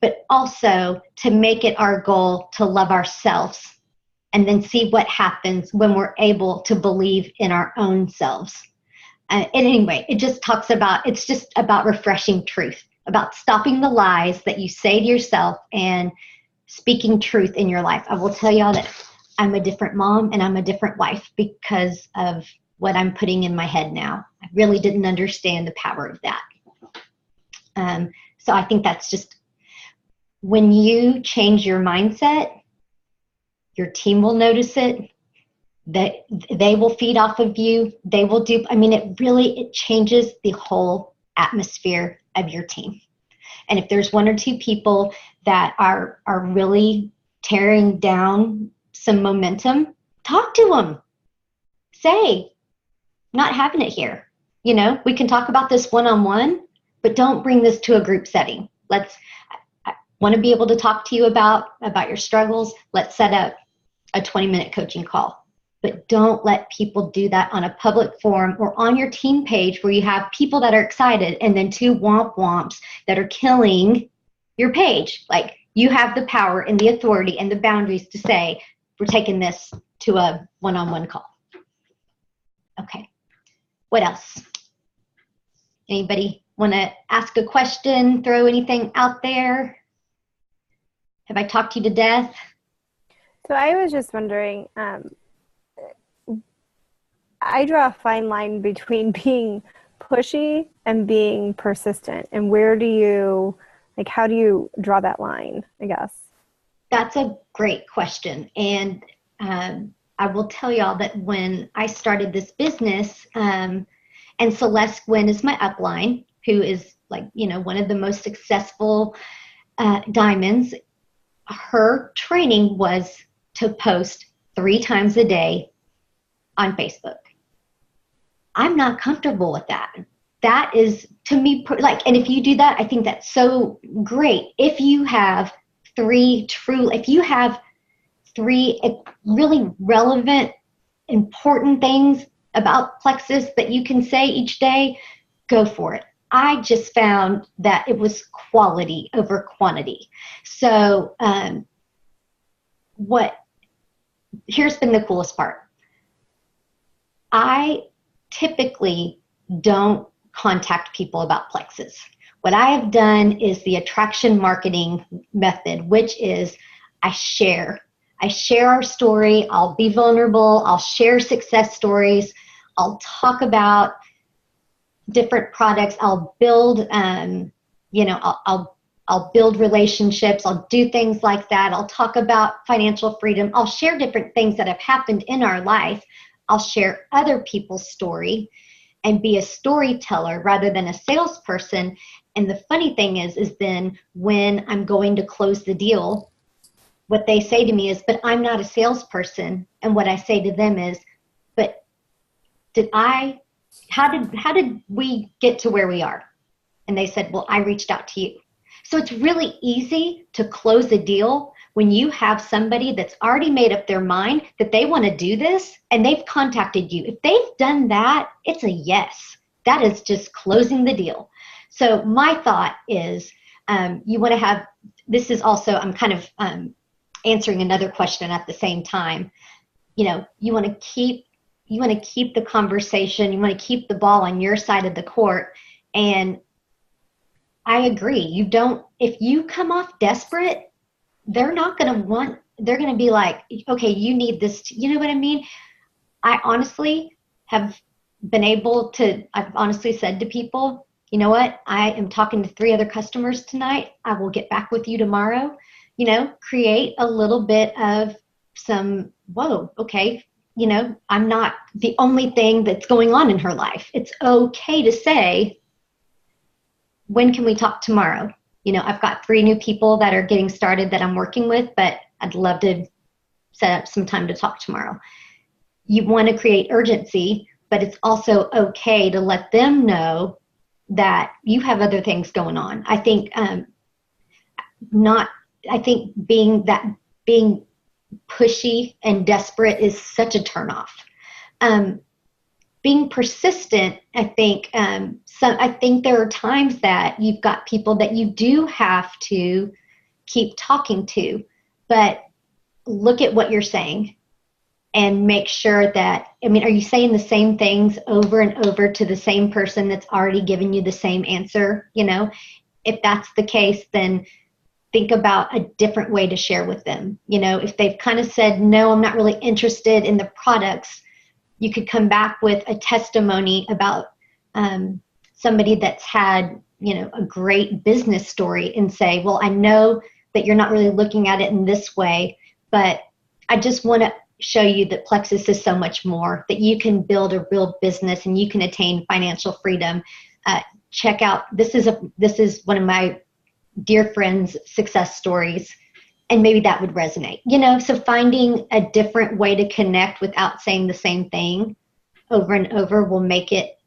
But also to make it our goal to love ourselves and then see what happens when we're able to believe in our own selves. And anyway, it's just about refreshing truth, about stopping the lies that you say to yourself and speaking truth in your life. I will tell y'all that I'm a different mom and I'm a different wife because of what I'm putting in my head now. I really didn't understand the power of that. So I think that's just, when you change your mindset, your team will notice it. That they will feed off of you. They will do, it changes the whole atmosphere of your team. And if there's one or two people that are really tearing down some momentum, talk to them. Say, not having it here. We can talk about this one-on-one, but don't bring this to a group setting. I want to be able to talk to you about your struggles. Let's set up a 20-minute coaching call. But don't let people do that on a public forum or on your team page where you have people that are excited and then two womp-womps that are killing your page. Like, you have the power and the authority and the boundaries to say, we're taking this to a one-on-one call. Okay. What else? Anybody want to ask a question, throw anything out there? Have I talked you to death? So I was just wondering, I draw a fine line between being pushy and being persistent. And how do you draw that line, I guess? That's a great question. And I will tell y'all that when I started this business, and Celeste Gwynn is my upline, who is one of the most successful diamonds, her training was to post 3 times a day on Facebook. I'm not comfortable with that. That is, to me, and if you do that, I think that's so great. If you have 3 really relevant, important things about plexus that you can say each day, go for it. I just found that it was quality over quantity. So here's been the coolest part. I typically don't contact people about plexus. What I have done is the attraction marketing method, which is I share our story. I'll be vulnerable. I'll share success stories. I'll talk about different products. I'll build, I'll build relationships. I'll do things like that. I'll talk about financial freedom. I'll share different things that have happened in our life. I'll share other people's story and be a storyteller rather than a salesperson. And the funny thing is then when I'm going to close the deal, what they say to me is, but I'm not a salesperson. And what I say to them is, but how did we get to where we are? And they said, well, I reached out to you. So it's really easy to close a deal when you have somebody that's already made up their mind that they want to do this and they've contacted you. If they've done that, it's a yes. That is just closing the deal. So my thought is you want to have, this is also, I'm kind of answering another question at the same time. You want to keep the conversation, you want to keep the ball on your side of the court. And I agree. If you come off desperate, they're going to be like, okay, you need this. You know what I mean? I honestly have I've honestly said to people, you know what? I am talking to 3 other customers tonight. I will get back with you tomorrow. Create a little bit of some, whoa, okay. I'm not the only thing that's going on in her life. It's okay to say, when can we talk tomorrow? I've got 3 new people that are getting started that I'm working with, but I'd love to set up some time to talk tomorrow. You want to create urgency, but it's also okay to let them know that you have other things going on. I think being pushy and desperate is such a turnoff. Being persistent, I think there are times that you've got people that you do have to keep talking to, but look at what you're saying. and make sure that, I mean, are you saying the same things over and over to the same person that's already given you the same answer? You know, if that's the case, then think about a different way to share with them. You know, if they've kind of said, no, I'm not really interested in the products, you could come back with a testimony about somebody that's had, you know, a great business story and say, well, I know that you're not really looking at it in this way, but I just want to show you that Plexus is so much more, that you can build a real business and you can attain financial freedom. Check out, this is one of my dear friends' success stories, and maybe that would resonate. You know, so finding a different way to connect without saying the same thing over and over will make it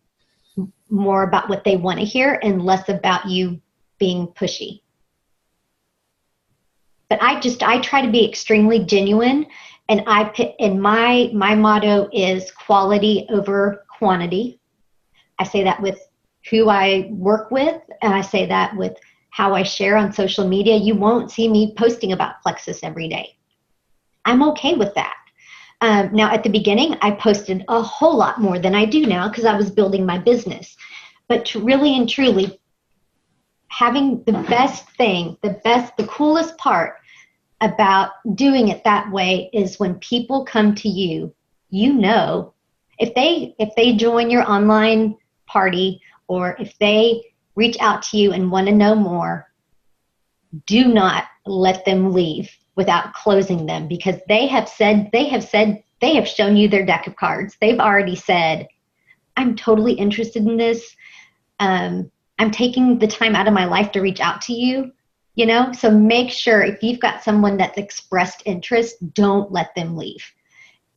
more about what they want to hear and less about you being pushy. But I try to be extremely genuine, and my motto is quality over quantity. I say that with who I work with, and I say that with how I share on social media. You won't see me posting about Plexus every day. I'm okay with that. Now, at the beginning, I posted a whole lot more than I do now because I was building my business. But to really and truly, having the best thing, the coolest part about doing it that way is when people come to you, you know, if they join your online party or if they reach out to you and want to know more, do not let them leave without closing them, because they have shown you their deck of cards. They've already said, I'm totally interested in this. I'm taking the time out of my life to reach out to you, you know? So make sure if you've got someone that's expressed interest, don't let them leave.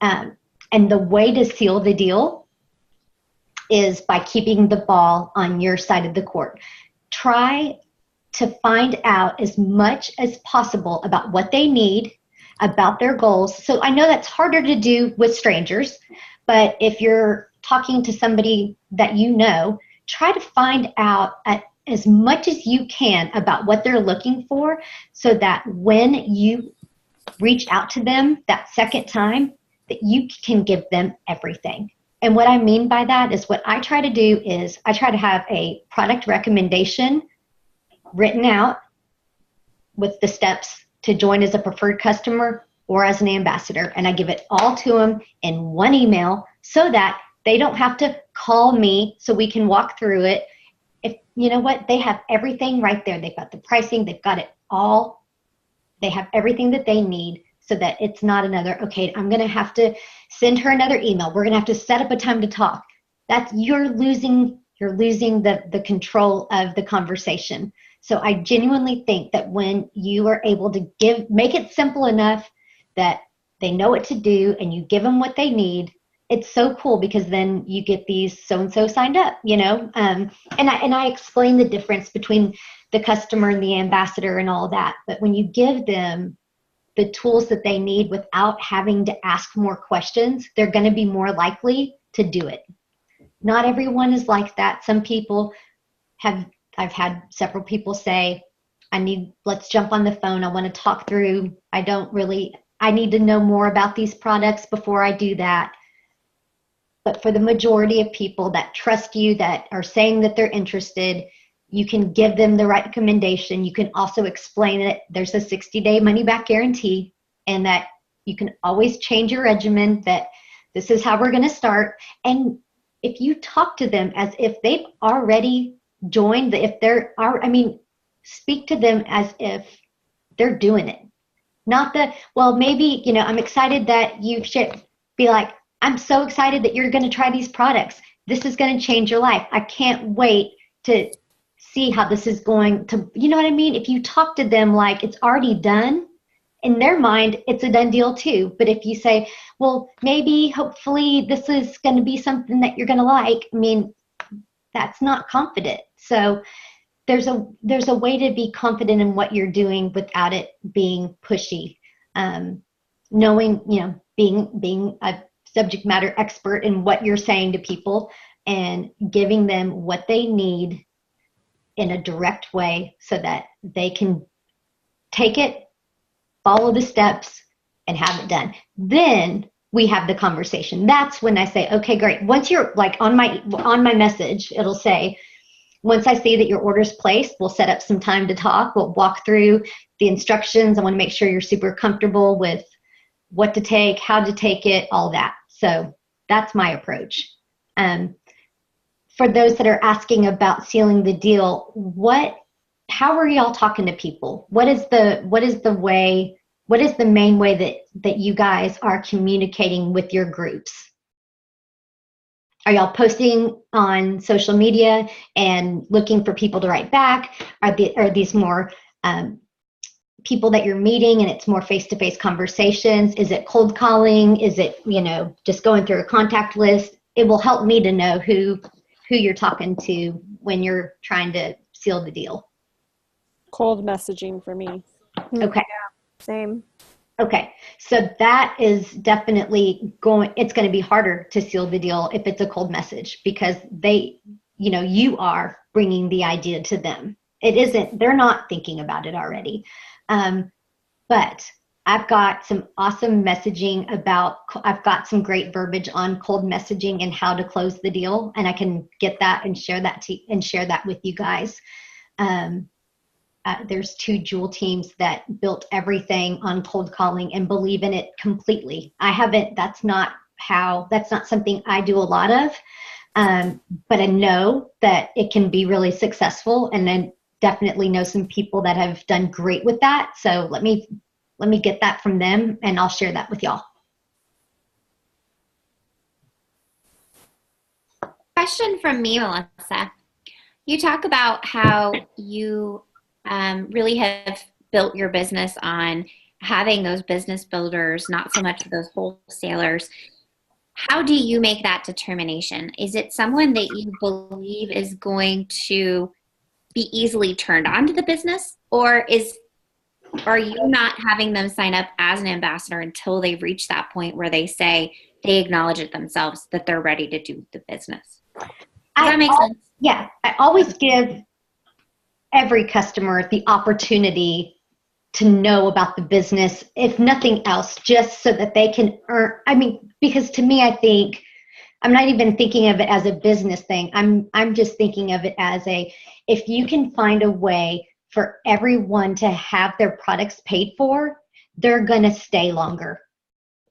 And the way to seal the deal is by keeping the ball on your side of the court. Try to find out as much as possible about what they need, about their goals. So I know that's harder to do with strangers, but if you're talking to somebody that you know, try to find out as much as you can about what they're looking for, so that when you reach out to them that second time, that you can give them everything. And what I mean by that is, what I try to do is I try to have a product recommendation written out with the steps to join as a preferred customer or as an ambassador. And I give it all to them in one email so that they don't have to call me, so we can walk through it. If you know what, they have everything right there. They've got the pricing, they've got it all. They have everything that they need, so that it's not another, okay, I'm going to have to send her another email. We're going to have to set up a time to talk. You're losing the control of the conversation. So I genuinely think that when you are able to make it simple enough that they know what to do and you give them what they need, it's so cool, because then you get these so-and-so signed up, you know? And I explain the difference between the customer and the ambassador and all that. But when you give them the tools that they need without having to ask more questions, they're going to be more likely to do it. Not everyone is like that. Some people I've had several people say, let's jump on the phone. I want to talk through. I need to know more about these products before I do that. But for the majority of people that trust you, that are saying that they're interested, you can give them the recommendation. You can also explain it. There's a 60-day money-back guarantee, and that you can always change your regimen, that this is how we're going to start. And if you talk to them as if they've already joined, speak to them as if they're doing it. Not that, well, maybe, you know, I'm excited that you should be like, I'm so excited that you're going to try these products. This is going to change your life. I can't wait to see how this is going to, you know what I mean? If you talk to them like it's already done, in their mind, it's a done deal too. But if you say, well, maybe, hopefully this is going to be something that you're going to like, I mean, that's not confident. So there's a way to be confident in what you're doing without it being pushy. Knowing, you know, being a subject matter expert in what you're saying to people and giving them what they need in a direct way so that they can take it, follow the steps, and have it done. Then we have the conversation. That's when I say, okay, great. Once you're like on my message, it'll say, once I see that your order's placed, we'll set up some time to talk. We'll walk through the instructions. I want to make sure you're super comfortable with what to take, how to take it, all that. So that's my approach. For those that are asking about sealing the deal, how are y'all talking to people? What is the main way that you guys are communicating with your groups? Are y'all posting on social media and looking for people to write back? Are these more people that you're meeting and it's more face-to-face conversations? Is it cold calling? Is it, just going through a contact list? It will help me to know who you're talking to when you're trying to seal the deal. Cold messaging for me. Okay. Yeah, same. Okay. So that is definitely it's going to be harder to seal the deal if it's a cold message, because you are bringing the idea to them. They're not thinking about it already. But I've got some awesome messaging I've got some great verbiage on cold messaging and how to close the deal. And I can get that and share that with you guys. There's 2 Jewel teams that built everything on cold calling and believe in it completely. That's not something I do a lot of. But I know that it can be really successful, and then definitely know some people that have done great with that. So let me get that from them, and I'll share that with y'all. Question from me, Melissa. You talk about how you really have built your business on having those business builders, not so much those wholesalers. How do you make that determination? Is it someone that you believe is going to be easily turned on to the business, or are you not having them sign up as an ambassador until they've reached that point where they acknowledge it themselves that they're ready to do the business? Does that make sense? Yeah. I always give every customer the opportunity to know about the business, if nothing else, just so that they can earn. Because to me, I think I'm not even thinking of it as a business thing. I'm just thinking of it as if you can find a way for everyone to have their products paid for, they're going to stay longer.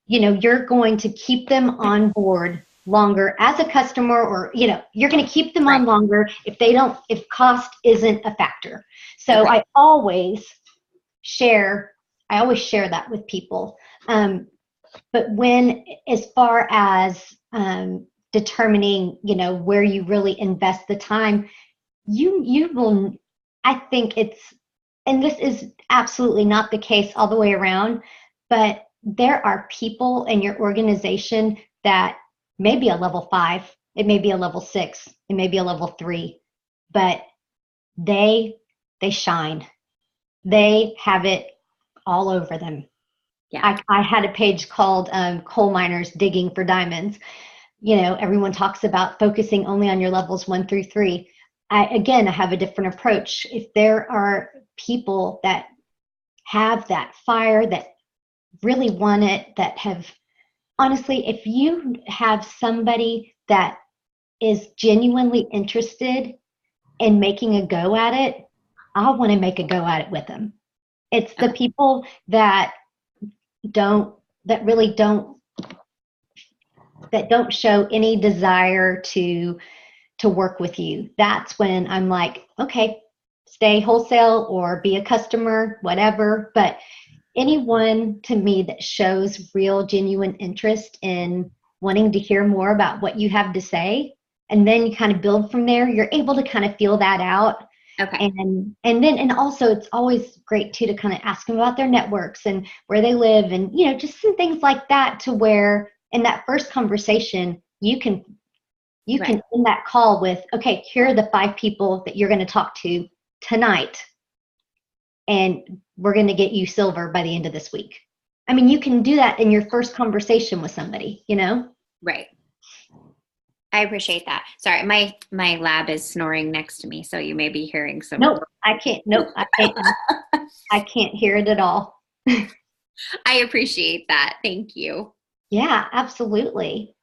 You're going to keep them on board longer as a customer, or, you're going to keep them on longer if cost isn't a factor. So I always share that with people. But as far as determining, where you really invest the time, you will, I think and this is absolutely not the case all the way around, but there are people in your organization that may be a level 5, it may be a level 6, it may be a level 3, but they shine. They have it all over them. Yeah. I had a page called Coal Miners Digging for Diamonds. Everyone talks about focusing only on your levels 1 through 3. I have a different approach. If there are people that have that fire, that really want it, that have, honestly, if you have somebody that is genuinely interested in making a go at it, I want to make a go at it with them. It's the people that don't show any desire to work with you. That's when I'm like, okay, stay wholesale or be a customer, whatever. But anyone to me that shows real genuine interest in wanting to hear more about what you have to say, and then you kind of build from there, you're able to kind of feel that out. Okay. And also it's always great too to kind of ask them about their networks and where they live, and just some things like that, to where in that first conversation you can end that call with, okay, here are the 5 people that you're going to talk to tonight, and we're going to get you silver by the end of this week. You can do that in your first conversation with somebody, Right. I appreciate that. Sorry, my lab is snoring next to me, so you may be hearing some. Nope, I can't. I can't hear it at all. I appreciate that. Thank you. Yeah, absolutely.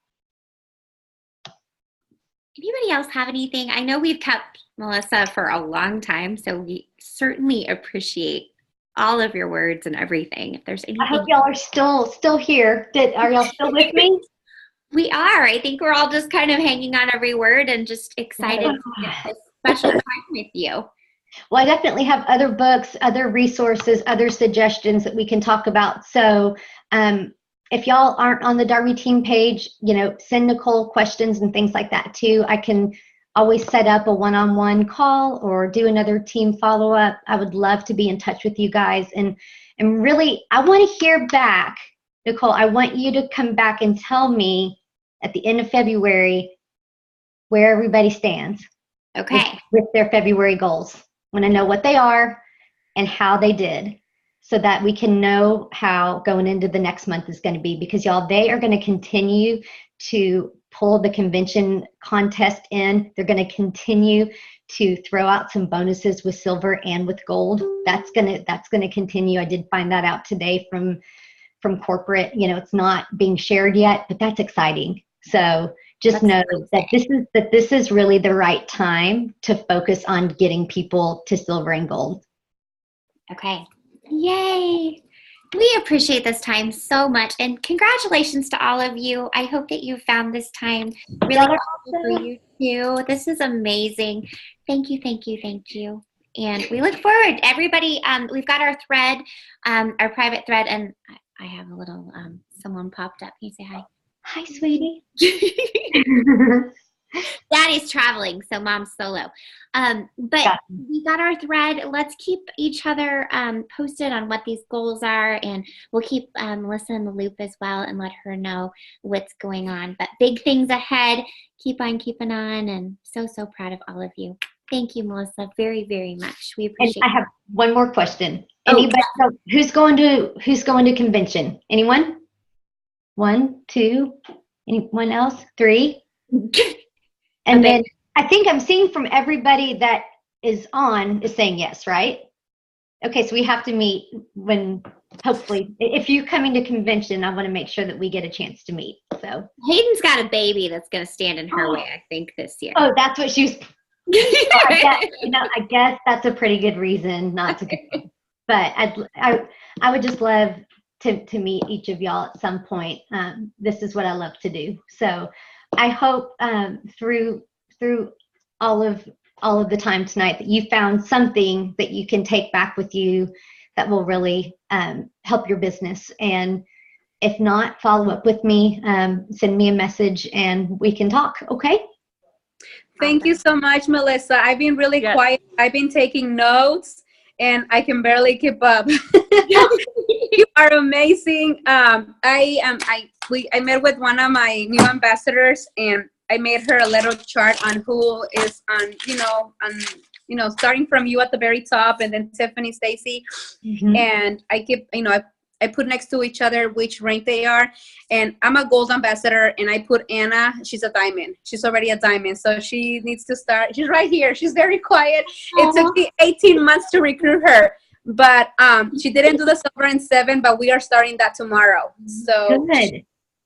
Anybody else have anything? I know we've kept Melissa for a long time, so we certainly appreciate all of your words and everything. If there's I hope anything, y'all are still here. Are y'all still with me? we are. I think we're all just kind of hanging on every word and just excited to get this special time with you. Well, I definitely have other books, other resources, other suggestions that we can talk about. So if y'all aren't on the Darby team page, send Nicole questions and things like that too. I can always set up a one-on-one call or do another team follow-up. I would love to be in touch with you guys. And really, I want to hear back. Nicole, I want you to come back and tell me at the end of February where everybody stands. Okay. With their February goals. I want to know what they are and how they did so that we can know how going into the next month is going to be, because y'all, they are going to continue to pull the convention contest in. They're going to continue to throw out some bonuses with silver and with gold. That's going to continue. I did find that out today from corporate. It's not being shared yet, but that's exciting. So just know that this is really the right time to focus on getting people to silver and gold. Okay. Yay. We appreciate this time so much, and congratulations to all of you. I hope that you found this time really helpful for you too. This is amazing. Thank you, thank you, thank you. And we look forward. Everybody, we've got our thread, our private thread, and I have a little, someone popped up. Can you say hi? Hi, sweetie. Daddy's traveling, so mom's solo. But we got our thread. Let's keep each other posted on what these goals are, and we'll keep Melissa in the loop as well and let her know what's going on. But big things ahead. Keep on keeping on, and so proud of all of you. Thank you, Melissa, very, very much. We appreciate it. I have one more question. Anybody else? Who's going to convention? Anyone? 1, 2, anyone else? 3? And then I think I'm seeing from everybody that is saying yes, right? Okay, so we have to meet when, hopefully, if you're coming to convention, I want to make sure that we get a chance to meet. So Hayden's got a baby that's going to stand in her way, I think, this year. Oh, that's what she was. I guess that's a pretty good reason not to go. But I would just love to meet each of y'all at some point. This is what I love to do. So I hope through all of the time tonight that you found something that you can take back with you that will really help your business. And if not, follow up with me, send me a message, and we can talk. Okay? Thank you so much, Melissa. I've been really quiet. I've been taking notes, and I can barely keep up. You are amazing. I met with one of my new ambassadors, and I made her a little chart on who is on starting from you at the very top, and then Tiffany, Stacy, and I keep I put next to each other which rank they are, and I'm a gold ambassador, and I put Anna, she's a diamond. She's already a diamond, so she needs to start. She's right here. She's very quiet. It took me 18 months to recruit her, but she didn't do the silver and 7, but we are starting that tomorrow. So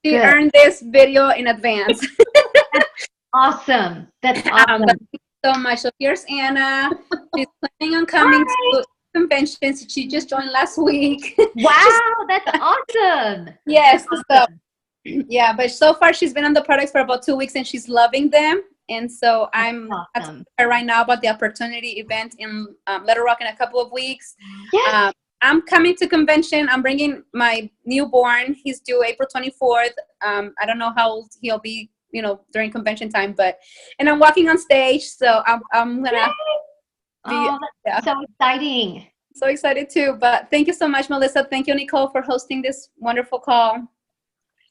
she earned this video in advance. Awesome. That's awesome. Thank you so much. So here's Anna. She's planning on coming to conventions. She just joined last week. Wow, that's awesome. Yes. Awesome. So, yeah, but so far she's been on the products for about 2 weeks, and she's loving them. And so I'm asking her right now about the opportunity event in Little Rock in a couple of weeks. Yes. I'm coming to convention. I'm bringing my newborn. He's due April 24th. I don't know how old he'll be, during convention time, and I'm walking on stage, so I'm gonna. That's so exciting. So excited too. But thank you so much, Melissa. Thank you, Nicole, for hosting this wonderful call.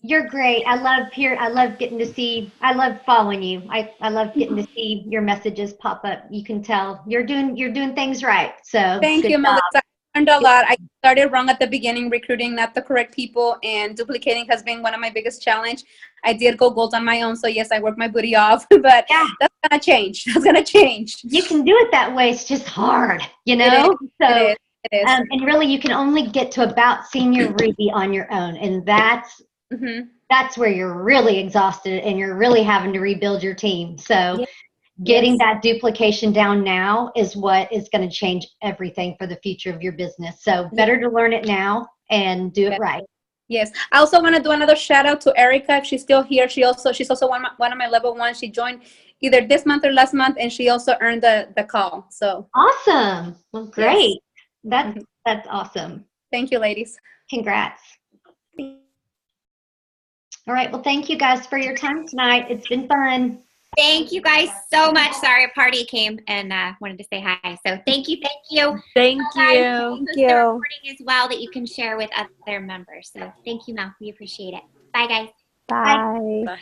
You're great. I love getting to see, I love following you. I love getting to see your messages pop up. You can tell you're doing things right. So thank you, Melissa. I learned a lot. I started wrong at the beginning, recruiting not the correct people, and duplicating has been one of my biggest challenge. I did go gold on my own, so yes, I worked my booty off, but that's gonna change. That's gonna change. You can do it that way. It's just hard, It is. And really, you can only get to about senior Ruby on your own, and that's that's where you're really exhausted and you're really having to rebuild your team. So Yeah. getting Yes. that duplication down now is what is going to change everything for the future of your business. So better to learn it now and do it right. Yes. I also want to do another shout out to Erica. If she's still here, she's also one of my level one. She joined either this month or last month, and she also earned the call. So Awesome. Well, great. Yes. That's awesome. Thank you, ladies. Congrats. All right. Well, thank you guys for your time tonight. It's been fun. Thank you guys so much. Sorry, a party came and wanted to say hi. So thank you. Thank you. Thank The you. recording as well that you can share with other members. So thank you, Mel. We appreciate it. Bye, guys. Bye. Bye.